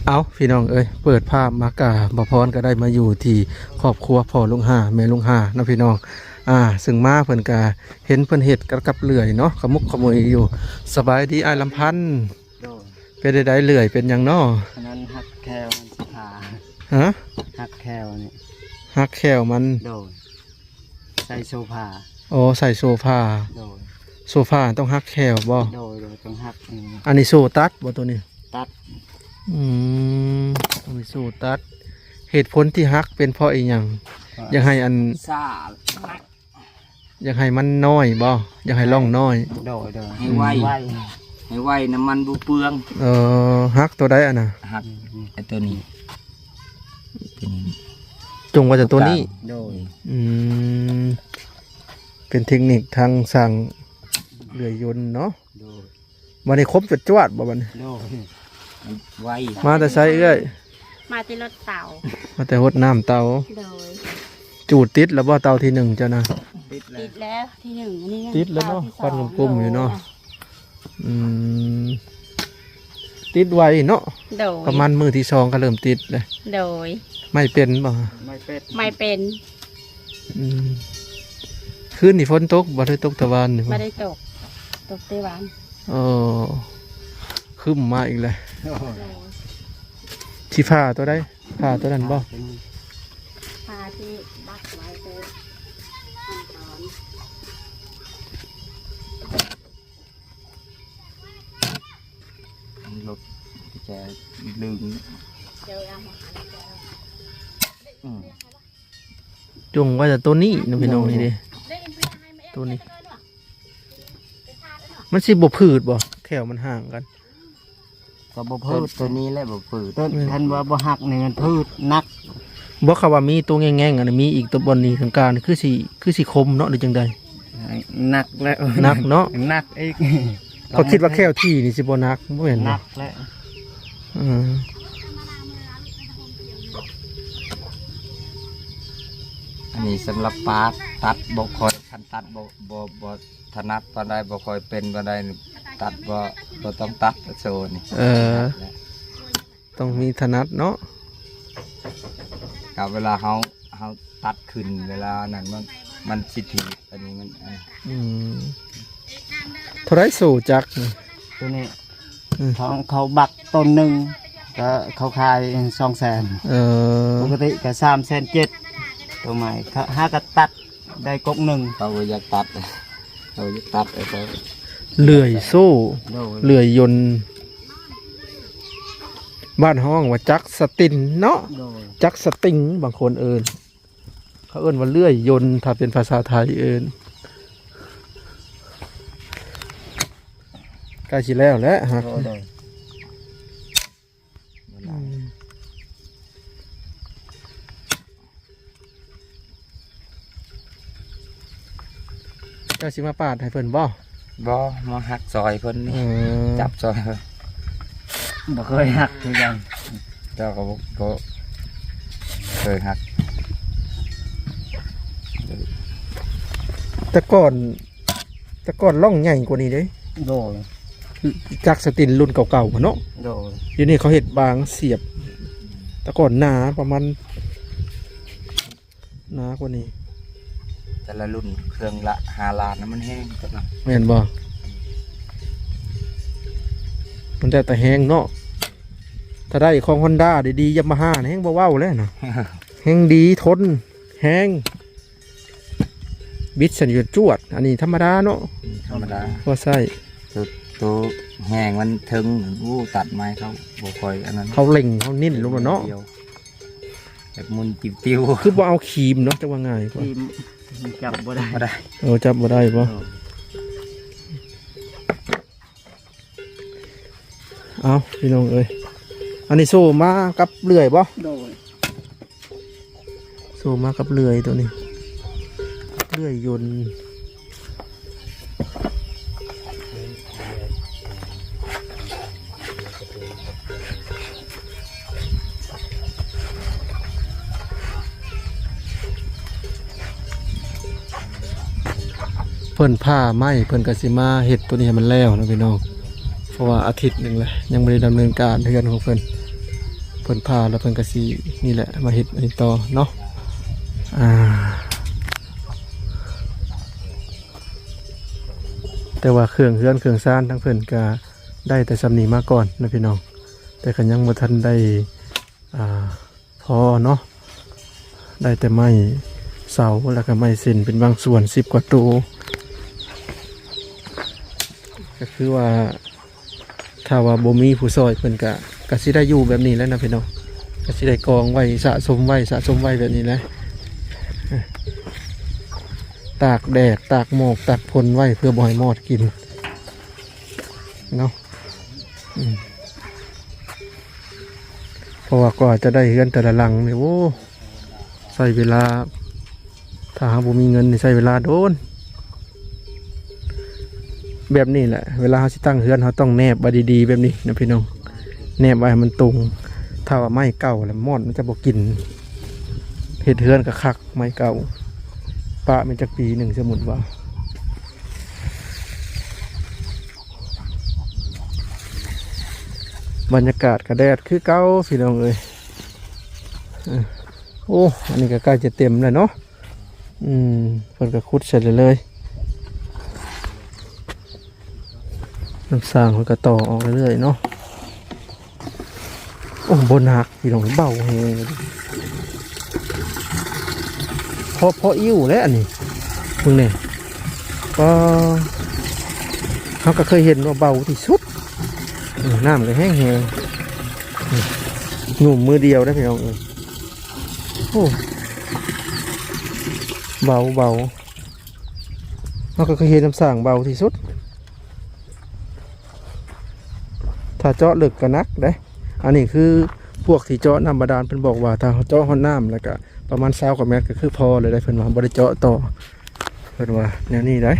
เอาพี่น้องเอ้ยเปิดภาพมากาบ่พรก็ได้มาอยู่ที่ครอบครัวพ่อลุงห่าแม่ลุงห่าเนาะพี่น้องซึ่งมาเพิ่นก็เห็นเพิ่นเฮ็ดกับเลื่อยเนาะขมุกขโมยอยู่สบายดีอ้ายลำพันธ์โดยเป็นได้เลื่อยเป็นหยังเนาะอันนั้นหักแควมันสิขาฮะหักแควนี่ฮักแขวมันโดยใส่โซฟาโอ้ใส่โซฟาโดยโซฟาต้องฮักแขวบ่โดยต้องหักอันนี้โซตัดบ่ตัวนี้ตัดอืมต้องมีโซตัดเหตุผลที่ฮักเป็นเพราะอีหยังอยากให้อันซ่าอยากให้มันน้อยบ่อยากให้ร่องน้อยโดยให้ไวให้ไวน้ำมันบุเปลืองฮักตัวใดอ่ะนะหักไอตัวนี้จงว่าจะตัวนี้โดยเป็นเทคนิคทางสั่งเรือยนต์เนาะวันนี้ครบจวดบ่บัดนี้ไวมาแต่ใช้เอ้ยมาที่รถเต่ามาแต่หดน้ำเตาโดยจูดติดแล้วบ่เตาที่หนึ่งเจ้านะติดแล้วที่หนึ่งนี่ติดแล้วเนาะควันกลมๆอยู่เนาะติดไวเนาะประมาณมือที่สองก็เริ่มติดเลยโดยไม่เป็นบ่ไม่เป็นคืนนี่ฝนตกบ่ได้ตกตะวันนี่ไม่ได้ตกตะวันคึ้มมาอีกเลยที่ผ้าตัวได้ผ้าตัวนั้นบ่ผ้าที่บักไว้เป็นรถจะลืมจงว่าจะตัวนี้น้องพี่น้องนี่ดิตัวนี้มันสิบ่ผืดบ่แถวมันห่างกันก็บ่พืชตัวนี้แหละบ่พืชต้นท่านว่าบ่หักนี่มันพืชนักบ่คำว่ามีตัวแง่งๆอันมีอีกตัวบนนี้ทางการคือสิคมเนาะหรือจังใดนักแล้วนักเนาะนักอีกเขาคิดว่าแค่ที่นี่สิบ่นักบ่เห็นนักแล้วอันนี้สำหรับปาตัดบ่คอยคันตัดบ่ถนัดปานใดบ่คอยเป็นปานใดตัดบ่ต้องตัดโซนี่ต้องมีถนัดเนาะกับเวลาเฮาตัดขึ้นเวลานั้นมันสิถีบอันนี้มันเท่าไรสู่จักตัวนี้เขาบักต้นหนึ่งก็เขาขาย200,000ปกติก็3,700,000ตัวใหม่ห้ากระตัดได้กกหนึ่งเขาอยากตัดเลื่อยโซ่เลื่อยยนต์บ้านห้องว่าจักสตินเนาะจักสติงบางคนเขาเอิ้นว่าเลื่อยยนต์ถ้าเป็นภาษาไทยใกล้สิแล้วแหละฮะเจ้าสิมาปาดให้เพิ่นบ่มาหักซอยเพิ่นนี่จับซอยบ่เคยหักคือกันเจ้าก็บ่เคยหักแต่ก่อนล่องใหญ่กว่านี้เด้โดยจักสตินรุ่นเก่าๆเนาะโดยอยู่นี่เขาเฮ็ดบางเสียบแต่ก่อนหนาประมาณหนากว่านี้แต่ละรุ่นเครื่องละ5 ล้านนะมันแห้งจังนะแม่นบ่มันแต่แห้งเนาะถ้าได้ของ Honda ดีๆ Yamaha แห้งบ่เว้าแล้วนะแห้งดีทนแห้งบิดสัญญาณจวดอันนี้ธรรมดาเนาะธรรมดาพอใส่ตัวแห้งมันถึงตัดไม้เขาบ่ค่อยอันนั้นเขาเล็งเขานิ่นลงมาเนาะแบบมุนติ้วคือบ่เอาครีมเนาะจะว่าง่ายกว่าจับบ่ได้จับบ่ได้ป่ะเอาพี่น้องเอ้ยอันนี้โซ่มากับเลื่อยป่ะโซ่มากับเลื่อยตัวนี้เลื่อยยนต์เพิ่นผ้าไหมเพิ่นกสิมาเห็ดตัวนี้ให้มันแล้วนะพี่น้องเพราะว่าอาทิตย์หนึ่งเลยยังไม่ได้ดำเนินการเทือนของเพิ่น พิ่นพาแล้วเพิ่นก็สินี่แหละมาเฮ็ดอันนี้ต่อเนาะแต่ว่าเครื่องเฮือนเครื่องซ่านทั้งเพิ่นก็ได้แต่สำนีมาก่อนนะพี่น้องแต่ก็ยังบ่ทันได้พอเนาะได้แต่ไม้เสาแล้วก็ไม้เส้นเป็นบางส่วน10 กว่าตัวก็คือว่าถ้าว่าบ่มีผู้ซอยเพิ่นก็สิได้อยู่แบบนี้แล้วนะพี่น้องก็สิได้กองไว้สะสมไว้แบบนี้แหละตากแดดตากหมอกตากฝนไว้เพื่อบ่ให้มอดกินเนาะเพราะว่ากว่าจะได้เฮือนแต่ละหลังนี่โอ้ใช้เวลาถ้าหาบ่มีเงินนี่ใช้เวลาโดนแบบนี้แหละเวลาเราสิตั้งเฮือนเราต้องแนบไว้ดีๆแบบนี้นะพี่น้องแนบไว้ให้มันตรงถ้าว่าไม้เก่าแล้วมอดมันจะบ่กินเฮ็ดเฮือนก็คักไม้เก่าปะมันจักปีหนึ่งสมมุติว่าบรรยากาศกระแดดคือเก่าพี่น้องเอ้ยโอ้อันนี้ก็ใกล้จะเต็มแล้วเนาะเพิ่นก็ขุดเสร็จเลยน้ำสร้างมันก็ต่อออกเรื่อยๆเนาะโอ้บนหักพี่น้องเบาแฮงพออิ่วแล้วอันนี้มึงเนี่ยก็เขาก็เคยเห็นว่าเบาที่สุดน้ำก็แห้งหนุ่มมือเดียวได้พี่น้องโอ้เบาเขาก็เคยเห็นน้ำสร้างเบาที่สุดถ้าเจาะลึกก็นักได้อันนี้คือพวกที่เจาะน้ำบาดาลเป็นบอกว่าถ้าเจาะห้องน้ำแล้วก็ประมาณ20 กว่าเมตรก็คือพอเลยได้เพิ่นว่าบ่ได้เจาะต่อเพิ่นว่าแนวนี้ได้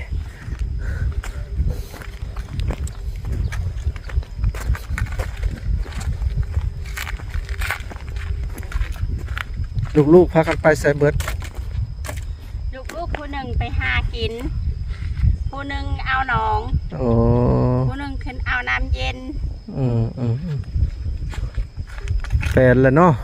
ลูกๆพากันไปใส่เบิดลูกผู้หนึ่งไปหากินผู้หนึ่งเอาหนองผู้หนึ่งขึ้นเอาน้ำเย็นแปลนแล้วเนาะ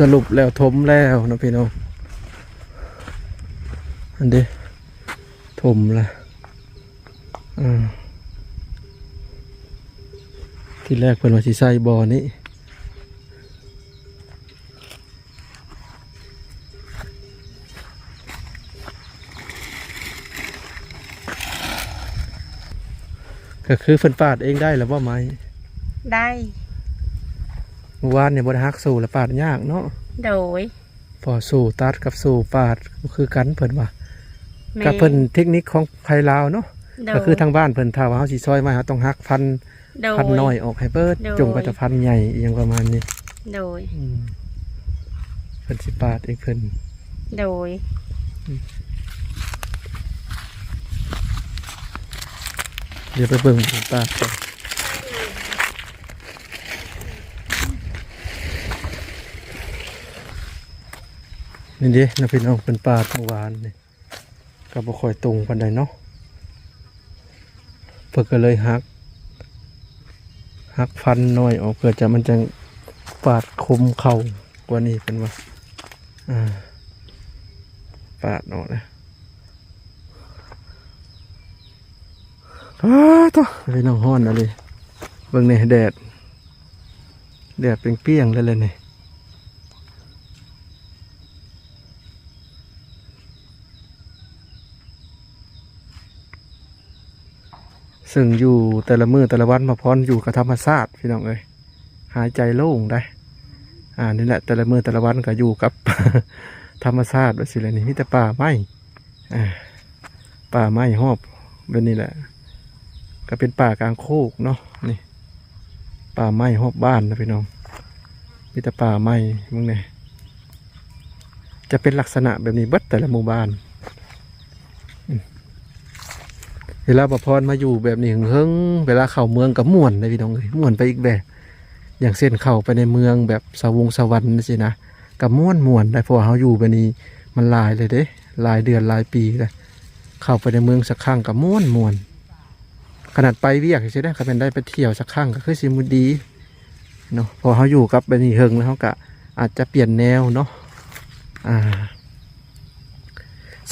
สรุปแล้วถมแล้วนะพี่น้องอันเด้ถมละที่แรกเพิ่นว่าสิใส่บ่อนี้ก็คือเพิ่นปาดเองได้หรือว่าไม้ได้เมื่อวานเนี่ยบริหักสู่และปาดยากเนาะโดยพอสู่ตัดกับสู่ปาดคือกันเพิ่นว่ากับเพิ่นเทคนิคของไทยลาวเนาะก็คือทางบ้านเพิ่นถ้าว่าเฮาสิซอยมาเฮาต้องหักพันน้อยออกให้เบิดจงไปแต่พันใหญ่อย่างประมาณนี้โดยเพิ่นสิปาดเองเพิ่นโดยเดี๋ยวไปเบิ่งเพิ่นปาดก่อนนี่ดินะพี่น้องเป็นปลาเมื่อวานนี่ก็บ่ค่อยตรงปานใดเนาะเพื่อก็เลยหักฟันน้อยออกเพื่อจะมันจะปาดคมเข่ากว่านี้เป็นว่าปาดออกนะต่อพี่น้องฮ้อนอะไรเบิ่งนี่แดดเปรี้ยงๆเลยนี่ซึ่งอยู่แต่ละมือแต่ละวันมาพรอยู่กับธรรมชาติพี่น้องเอ้ยหายใจโล่งได้นี่แหละแต่ละมือแต่ละวันก็อยู่กับ ธรรมชาติว่าสิเลยนี่มีแต่ป่าไม้หอบแบบนี้แหละก็เป็นป่ากลางโคกเนาะนี่ป่าไม้หอบบ้านนะพี่น้องมีแต่ป่าไม้มึงเนี่ยจะเป็นลักษณะแบบนี้เบิดแต่ละหมู่บ้าน เวลาประพรมาอยู่แบบนี้เฮิงเวลาเข้าเมืองกับม่วนเลยพี่น้องเลยม่วนไปอีกแบบอย่างเส้นเข้าไปในเมืองแบบสวงสวรรค์สินะกับม่วนได้เพราะเขาอยู่แบบนี้มันหลายเลยเด้หลายเดือนหลายปีเลยเข้าไปในเมืองสักครั้งกับม่วนขนาดไปเวียกใช่ไหมเขาเป็นได้ไปเที่ยวสักครั้งก็คือสิมุดีเนาะพอเขาอยู่กับแบบนี้เฮิงแล้วเขาก็อาจจะเปลี่ยนแนวเนาะ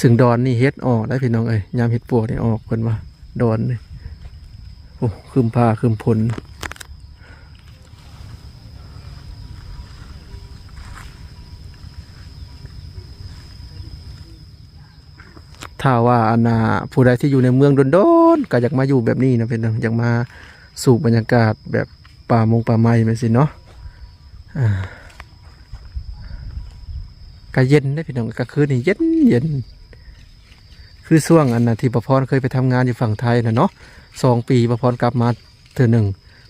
ซึ่งดอนนี่เฮ็ดออกได้พี่น้องเอ้ยยามเฮ็ดปวกนี่ออกคนว่าดอนนี่โอ้คืมพาคืมผลถ้าว่าอันนาผู้ใดที่อยู่ในเมืองโดนๆก็อยากมาอยู่แบบนี้นะพี่น้องอยากมาสูบบรรยากาศแบบป่าไม้มันสิเนาะก็เย็นได้พี่น้องก็คือนี่เย็นคือช่วงอันน่ะที่ประพรเคยไปทำงานอยู่ฝั่งไทยนะเนาะ2 ปีประพรกลับมาเทื่อหนึ่ง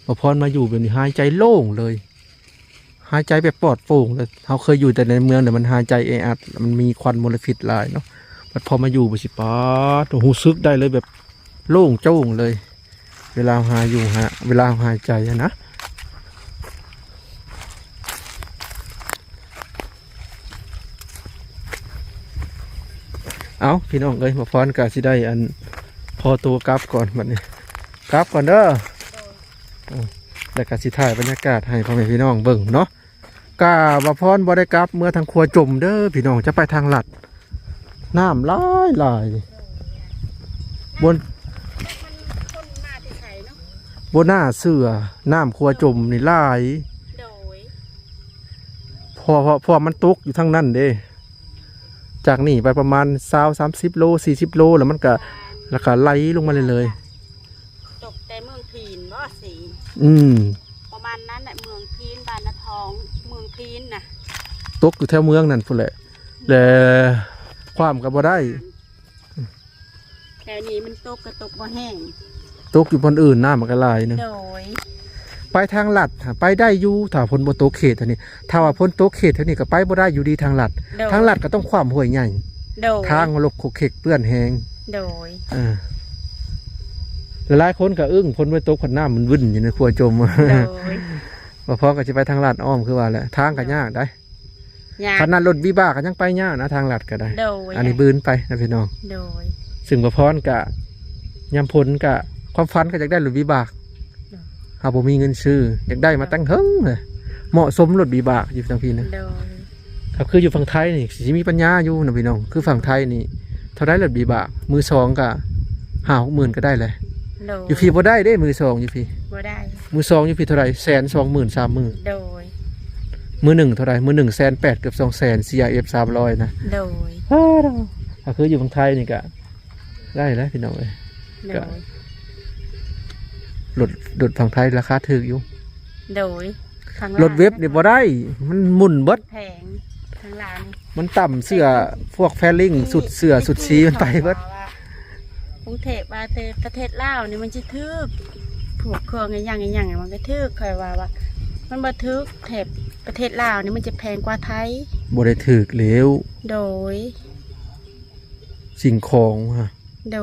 ประพรมาอยู่แบบนี้หายใจโล่งเลยหายใจแบบปลอดโปร่งเลยเขาเคยอยู่แต่ในเมืองแต่มันหายใจแออัดมันมีควันมลพิษหลายเนาะพอมาอยู่ไปสิป๊าดหูซึกได้เลยแบบโล่งโจ้งเลยเวลาหายอยู่เวลาหายใจนะเอาพี่น้องเอ้ยมาฟ้อนกาสิได้อันพอตัวกลับก่อนบัดนี้กลับก่อนเด้อแล้วกาสิถ่ายบรรยากาศให้พ่อแม่พี่น้องเบิ่งเนาะกาบ่พรบ่ได้กลับเมื่อทางครัวจมเด้อพี่น้องจะไปทางลัดน้ำหลายบนหน้าเสือน้ำครัวจมนี่หลายพอมันตกอยู่ทั้งนั้นเด้จากนี่ไปประมาณ20-30 โล40 โลแล้วมันก็ราคาไหลลงมาเลยตกแต่เมืองพีนบ่สิประมาณนั้นแหละเมืองพีนบ้านนาทองเมืองพีนน่ะตกอยู่แถวเมืองนั่นพุ่นแหละและความก็บ่ได้แถวนี้มันตกก็ตกบ่แห้งตกอยู่บนอื่นน้ามันก็ไหลนึงไปทางลัดไปได้อยู่ถ้าพ้นบนโต๊ะเขตเท่านี้ถ้าว่าพ้นโต๊ะเขตเท่านี้ก็ไปบ่ได้อยู่ดีทางลัดทางลัดก็ต้องความห้วยใหญ่ทางลกโคเขกเปื้อนแหงหลายคนก็อึ้งพ้นบนโต๊ะขันน้ามันวุ่นอยู่ในครัวจมว่าพอก็จะไปทางลัดอ้อมคือว่าแหละทางก็ยากได้ขนาดรถวิบากก็ยังไปยากนะทางลัดก็ได้อันนี้บืนไปนะพี่น้องซึ่งประพรกะยำพ้นกะความฝันก็จะได้รถวิบากหากผมมีเงินซื้ออยากได้มาตั้งเฮิงเลยเหมาะสมรถบีบากอยู่ทางพี่นะครับคืออยู่ฝั่งไทยนี่สิมีปัญญาอยู่นะพี่น้องคือฝั่งไทยนี่เท่าได้รถบีบากมือสองก็50,000ก็ได้เลยอยู่พี่บ่ได้ได้มือสองอยู่พี่บ่ได้มือสองอยู่พี่เท่าไร120,000 30,000โดยมือ1เท่าไรมือ1 180,000เกือบ200,000 CRF 300นะโดยถ้าคืออยู่ฝั่งไทยนี่ก็ได้แล้วพี่น้องเลยก็รถฝั่งไทยราคาถูกอยู่โดยรถเว็บนี่บ่ได้มันหมุนเบิดแพงทางร้านมันต่ำเสื้อพวกแฟลิ่งสุดเสื้อสุดซีมันไปเบิดกรุงเทพประเทศลาวนี่มันจะทึกผูกเครื่องอย่างมันก็ทึกเคยว่ามันบ่ทึกแถบประเทศลาวนี่มันจะแพงกว่าไทยบ่ได้ถูกแล้วโดยสิ่งของ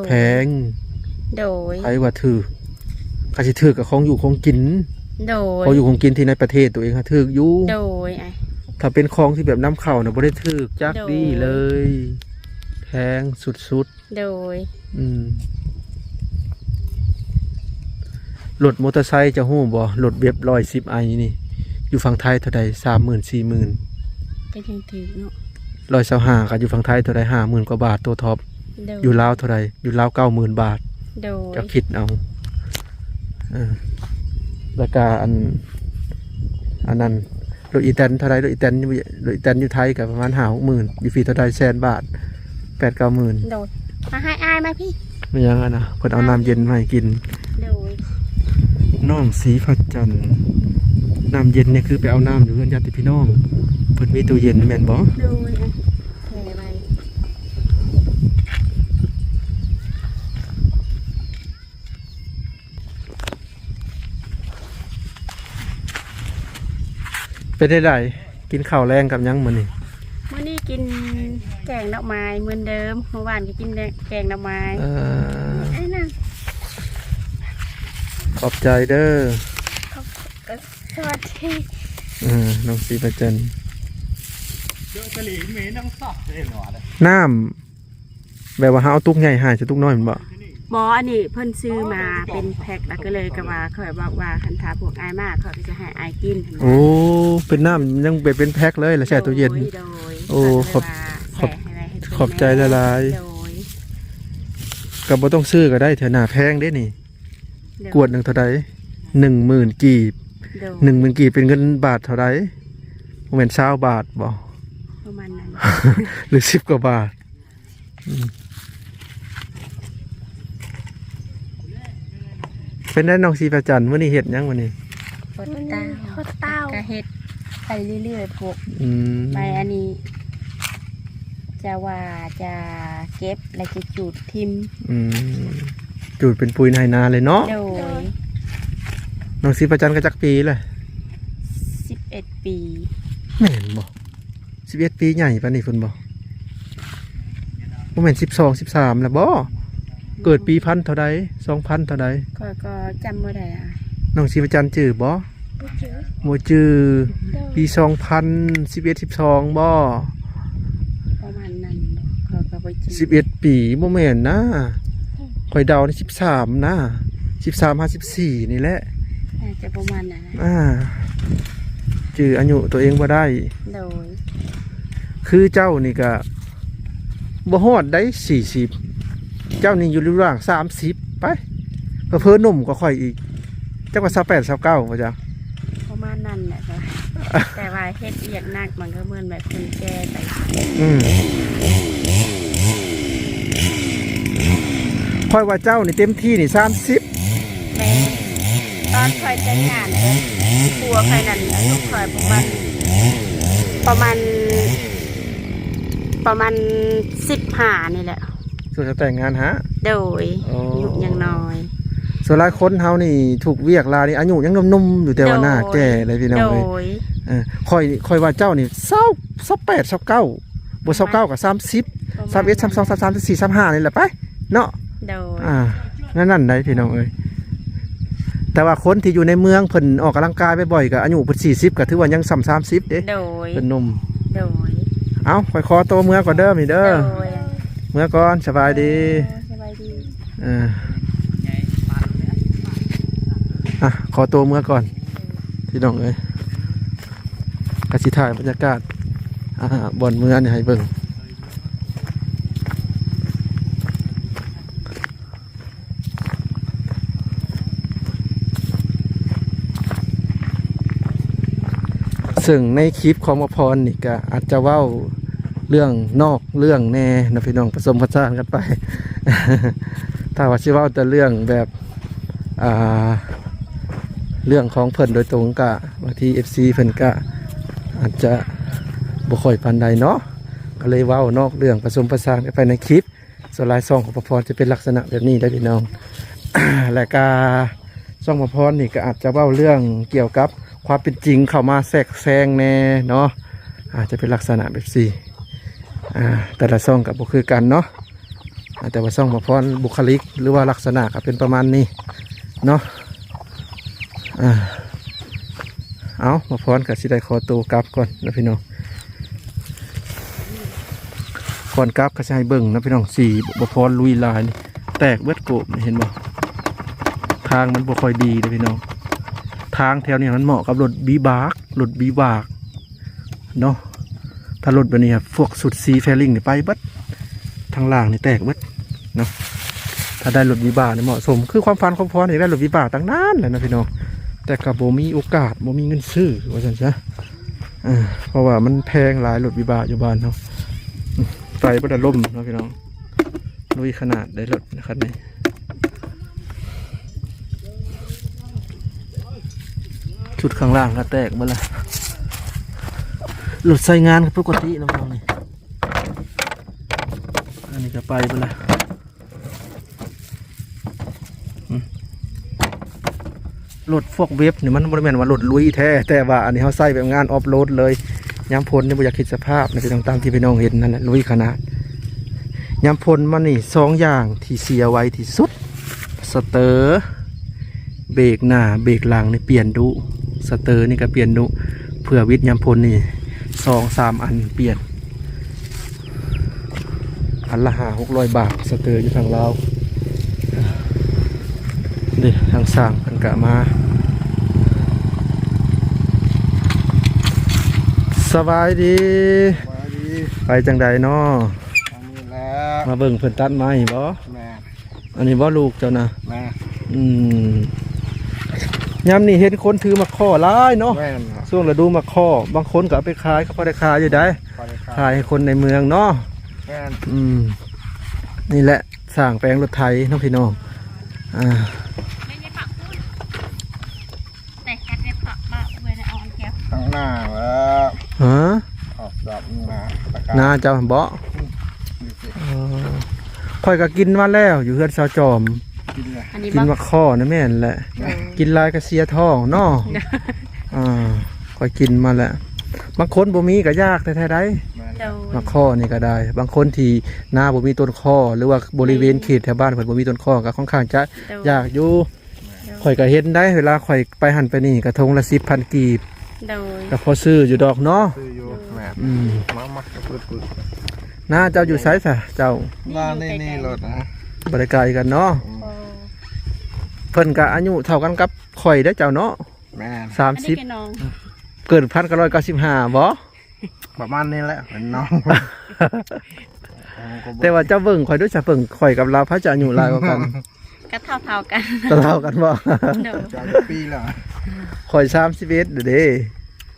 แพงโดยไผว่าถูกก็สิถูกกับของอยู่ของกินโดยของอยู่ของกินที่ในประเทศตัวเองถูกอยู่โดยถ้าเป็นของที่แบบน้ำเข้าน่ะบ่ได้ถูกจักดีเลยแพงสุดๆโดยรถมอเตอร์ไซค์จะฮู้บ่รถเว็บ110i นี่อยู่ฝั่งไทยเท่าใด 30,000 40,000ก็ยังถูกเนาะ125ก็อยู่ฝั่งไทยเท่าใด 50,000 กว่าบาทตัวท็อปอยู่ลาวเท่าใดอยู่ลาว 90,000 บาทโดยจะคิดเอาราคาอันนั้นรถอีแตนเท่าไรรถอีแตนอยู่ไทยกับประมาณ50,000อยู่ฟรีเท่าไร100,000 บาท 8-9,000โดดมาให้อายไหมพี่ไม่ยังนะเพิ่นเอาน้ำเย็นมาให้กินโดยน้องสีพัดจันทร์น้ำเย็นเนี่ยคือไปเอาน้ำอยู่เพื่อนญาติพี่น้องเพิ่นมีตู้เย็นแม่นบ่โดยเป็นได้ไรกินข้าวแรงกับยังมื้อนี้มื้อนี้กินแกงดอกไม้เหมือนเดิมเมื่อวานก็กินแกงดอกไม้ไอ้นั่น ขอบใจเด้อ สวัสดี น้องสีประจัน เจอกะหรี่เมน้องซอกเลยหรอเลย น้ำแบบว่าเขาเอาตุกใหญ่หายจะตุกน้อยมันบ่ บออันนี้เพิ่นซื้อมาเป็นแพ็คแล้วก็เลยก็ว่าเขาบอกว่าคันทาพวกอายมากเขาก็จะให้อายกิน โอ้เป็นน้ำยังเป็นแพ็คเลยแล้วแช่ตู้เย็น โดย โอ้ขอบใจละลาย โดย กับบ่ต้องซื้อก็ได้เถอะหน้าแพงเด้นี่กวดหนึ่งเท่าไร10,000 กีบ โดย 10,000 กีบเป็นเงินบาทเท่าไรโมเมนต์20 บาทบ่ ประมาณนั้น หรือ10 กว่าบาทเป็นได้น้องสีประจันมื้อนี้เฮ็ดหยังมื้อนี้ โคตรเต้ากะเฮ็ดไปเรื่อยๆพวก ไปอันนี้จะว่าจะเก็บแล้วจะจูดทิม จูดเป็นปุ๋ยในนาเลยเนาะ โดย น้องสีประจันก็จักปีเลย 11 ปี แม่นบ่11 ปีใหญ่ปานนี้เพิ่นบ่บ่แม่น12 13แล้วบ่เกิดปีพันเท่าใด2000เท่าใด ก็จำไม่ได้อ่ะ น้องสีประจันจื้อบ่บ่จื้อปี2011 12บ่ ประมาณนั้นก็ไปจี 11 ปีบ่แม่นนะข่อยเดาใน13นะ13 54นี่แหละ น่าจะประมาณนั้นนะ จื้ออายุตัวเองบ่ได้ โดย คือเจ้านี่ก็บ่ฮอดได้40เจ้านี่อยู่ระหว่าง30ไปเพิ่นหนุ่มก็ค่อยอีกจักว่า28 29บ่จ๊ะ ประมาณนั้นแหละค่ะ แต่ว่าเฮ็ดเอียกนักมันก็เหมือนแบบคนแก่ไป ค่อยว่าเจ้านี่เต็มที่นี่30 แม่ตอนคอยแต่งงานเลยครัวใครนั่นอายุคอยประมาณ15นี่แหละ ส่วนจะแต่งงานฮะ โดย อ๋ออ อายุยังน้อย ส่วนหลายคนเฮานี่ถูกเวียกลานี่อายุยังหนุ่มๆอยู่แต่ว่าหน้าแก่เลยพี่น้อง โด เอ้ย ย ค่อยว่าเจ้านี่28 29บ่29ก็30 31 32 33 34 35นี่แหละไปเนาะ โดย นั่นได้พี่น้องเอ้ยแต่ว่าคนที่อยู่ในเมืองเพิ่นออกกำลังกายบ่อยๆก็อายุเพิ่น40ก็ถือว่ายัง30เด้ โดย เป็นหนุ่ม โดย เอ้าค่อยขอตัวเมื่อก่อนเด้อนี่เด้อ โดย เมื่อก่อนสบายดี สบายดี ขอตัวเมื่อก่อนพี่น้องเอ้ยกสิถ่ายบรรยากาศบอนเมื่อนี่ให้เบิ่งซึ่งในคลิปของมพรนี่ก็อาจจะเว้าเรื่องนอกเรื่องแน่นะพี่น้องผสมผสานกันไป ถ้าว่าสิเว้าแต่เรื่องแบบเรื่องของเพิ่นโดยตรงกะบางที FC เพิ่นกะอาจจะบ่ค่อยปานใดเนาะก็เลยเว้านอกเรื่องผสมผสานกันไปในคลิปส่วนลายซองของมพรจะเป็นลักษณะแบบนี้ได้พี่น้อง และกาซองมพรนี่ก็อาจจะเว้าเรื่องเกี่ยวกับความเป็นจริงเข้ามาแทรกแซงแน่เนาะอาจจะเป็นลักษณะแบบสี่แต่ละซ่องกับบุคือกันเนาะแต่ว่าซ่องมาพรบุคลิกหรือว่าลักษณะก็เป็นประมาณนี้เนาะเอามาพรกับสิได้ขอตัวกลับก่อนนะพี่น้องก่อนกลับก็จะให้เบิ่งนะพี่น้องสี่มาพรลุยลายนี่แตกเบิดโกบเห็นบ่ทางมันบ่ค่อยดีเลยพี่น้องทางแถวนี้มันเหมาะกับรถบีบากเนาะถ้ารถแบบนี้ครับพวกสุดซีแฟลิงนี่ไปเบิดทางล่างนี่แตกเบิดเนาะถ้าได้รถบีบากนี่เหมาะสมคือความฝันความพรนี่ได้รถบีบากตั้งนานเลยนะพี่น้องแต่กับโบมีโอกาสโบมีเงินซื้อว่าจังซะเพราะว่ามันแพงหลายรถบีบากอยู่บ้านเนาะไฟบ่ได้ล่มเนาะพี่น้องลุยขนาดได้รถคันนี้ชุดข้างล่างก็แตกหมดละหลุดใส่งานปกติน้องๆนี่อันนี้ก็ไปหมดละรถพวกเว็บนี่มันบริเวณว่ารถลุยแท้แต่ว่าอันนี้เขาใส่แบบงานออฟโรดเลยย้ำพลนี่บ่อยากคิดสภาพนะพี่น้องตามที่พี่น้องเห็นนั่นแหละลุยขนาดย้ำพลมันนี่2อย่างที่เสียไว้ที่สุดสเตอร์ เบรกหน้าเบรกหลังนี่เปลี่ยนดุสเตอร์นี่ก็เปลี่ยนดุเพื่อวิทย์ยามพลนี่2-3 อันเปลี่ยนอันละ500-600 บาทสเตอร์อยู่ทางลาวนี่ทางสร้างเพิ่นกะมาสบายดีไปจังใดเนาะ อันนี้แล้ว มาเบิ่งเพิ่นตัดไม้บ่ แม่ อันนี้บ่ลูกเจ้านะ แม่ ยามนี้เห็นคนถือมาข้อหลายเนาะ แม่ ช่วงฤดูมาข้อบางคนก็เอาไปขายก็พอได้ขายอยู่ได้ขายให้คนในเมืองเนาะ แม่ นี่แหละสร้างแปลงรถไถน้องพี่น้องข้างหน้าแล้ว ฮะ ออกดอกมา นาเจ้าเบาะค่อยก็กินมาแล้วอยู่เฮือนสาวจอม กินเลย อันนี้ กิน บ่ มาข้อนะแม่นแหละ กินลายกระเสียท้องเนาะค่อยกินมาแล้วบางคนบ่มีก็ยากแท้ๆได้ โดย มาข้อนี่ก็ได้ บางคนที่หน้าบ่มีต้นข้อหรือว่าบริเวณเขตแถวบ้านเพิ่นบ่มีต้นข้อก็ค่อนข้างจะยากอยู่ข่อยก็เห็นได้เวลาข่อยไปหันไปนี่กระทงละ10,000 กีบ โดย ก็พอซื้ออยู่ดอกเนาะ ซื้ออยู่แม่ มาปึ๊ด น้าเจ้าอยู่ไสซะเจ้า มานี่รถนะ บ่ได้ไกลกันเนาะเพิ่นก็อายุเท่ากันกับข่อยได้อเจ้าเนาะ แม่ อันนี้แกน้อง 30เกิด1995บ่ ประมาณนี้แหละเป็นน้อง แต่ว่าเจ้าเบิ่งข่อยด้วยจะเบิ่งข่อยกับเราพระจะอายุหลายกว่ากัน ก็เท่ากัน เท่ากันบ่ โดย จะปีแล้ว ข่อย31เด้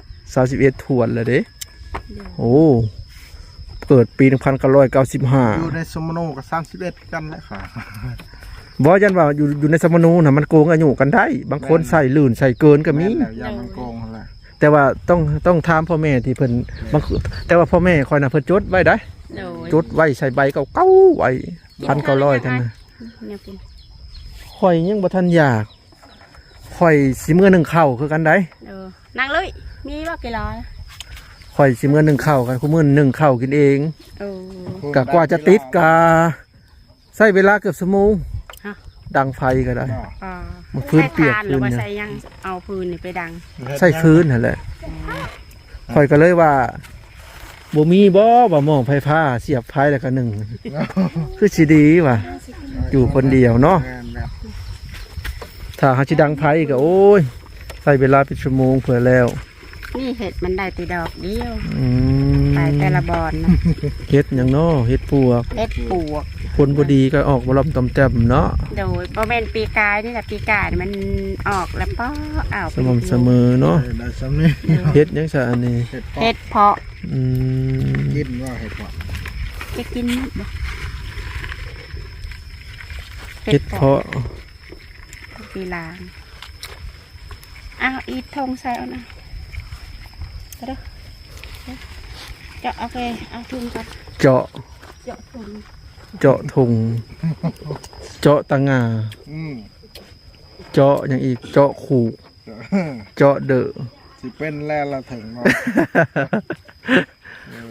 31ทวนแล้วเด้โอ้เกิดปี1995 อยู่ในสมโนกับ31กันแหละค่ะ บ่ยันว่าอยู่ในสมนูน่ะมันโกงอายุกันได้ บางคนใส่ลื่นใส่เกินก็มี แล้วยามันโกงแหละ แต่ว่าต้องถามพ่อแม่ที่เพิ่นบางแต่ว่าพ่อแม่ข่อยน่ะเพิ่นจดไว้ได้ โดย จดไว้ใส่ใบเก่าๆไว้1,900ท่านน่ะ เนี่ยกิน ข่อยยังบ่ทันอยากข่อยสิมื้อหนึงเข้าคือกันได้ นั่งเลยมีว่ากี่ล้อ ข่อยสิมื้อหนึงเข้ากันคู่มื้อหนึงเข้ากินเอง กะกว่าจะติดกะใช้เวลาเกือบชั่วโมงดังไฟก็ได้ มันพื้นเปียก หรือว่า พื้นเนี่ย ใส่ยังเอาพื้นนี่ไปดัง ใช้คืนนั่นแหละข่อยก็เลยว่าบ่มีบ่หม้อไฟฟ้าเสียบไฟแล้วก็หนึ่งคือสิดีว่ะอยู่คนเดียวเนาะถ้าหาสิดังไฟก็โอ้ยใช้เวลาเป็นชั่วโมงเพื่อแล้ว นี่เห็ดมันได้ตีดอกเดียว อืม ไปแต่ละบอนนะ เฮ็ดหยังเนาะเฮ็ดปวก เห็ดปวก คนบ่ดีก็ออกบ่ลำตอมแต้มเนาะ โดยบ่แม่นปีกายนี่แหละปีกายนี่มันออกแล้วป้ออ้าว สม่ำเสมอเนาะ ได้ซ้ำนี่ เฮ็ดหยังซะอันนี้ เห็ดเพาะ อืม กินว่าเห็ดเพาะ จะกินมั้ยบ่ เฮ็ดเพาะ ปีลางอ้าวอีทงใส่เอานะก็ได้จะโอเคเอาถุงก่อน เจาะ เจาะถุง เจาะถุงเจาะตะงาเจาะอย่างอีกเจาะขู่เจาะเดอะ สิเป็นแล้วละถึงเนาะ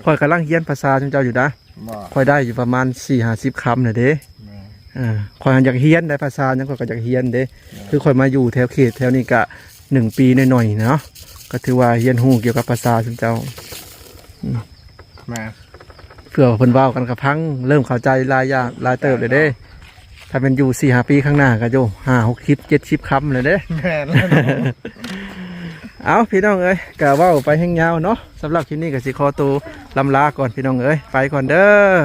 คอยกำลังเฮียนภาษาจังเจ้าอยู่นะ บ่ คอยได้อยู่ประมาณ4-50 คำน่ะเด้คอยอยากเฮียนได้ภาษายังคอยก็อยากเฮียนเด้คือคอยมาอยู่แถวเขตแถวนี้กะ1 ปีหน่อยๆเนาะก็ถือว่าเฮียนฮู้เกี่ยวกับภาษาจังเจ้า แม่ เพื่อเพิ่นเว้ากันกับพังเริ่มเข้าใจหลายอย่างหลายเติบเลยเด้ ถ้าเป็นอยู่4-5 ปีข้างหน้าก็โย5-6-7-10 คำเลยเด้ แม่แล้ว เอาพี่น้องเอ้ยกะเว้าไปแห้งยาวเนาะสำหรับคลิปนี้ก็สิขอตัวลำลาก่อนพี่น้องเอ้ยไปก่อนเด้อ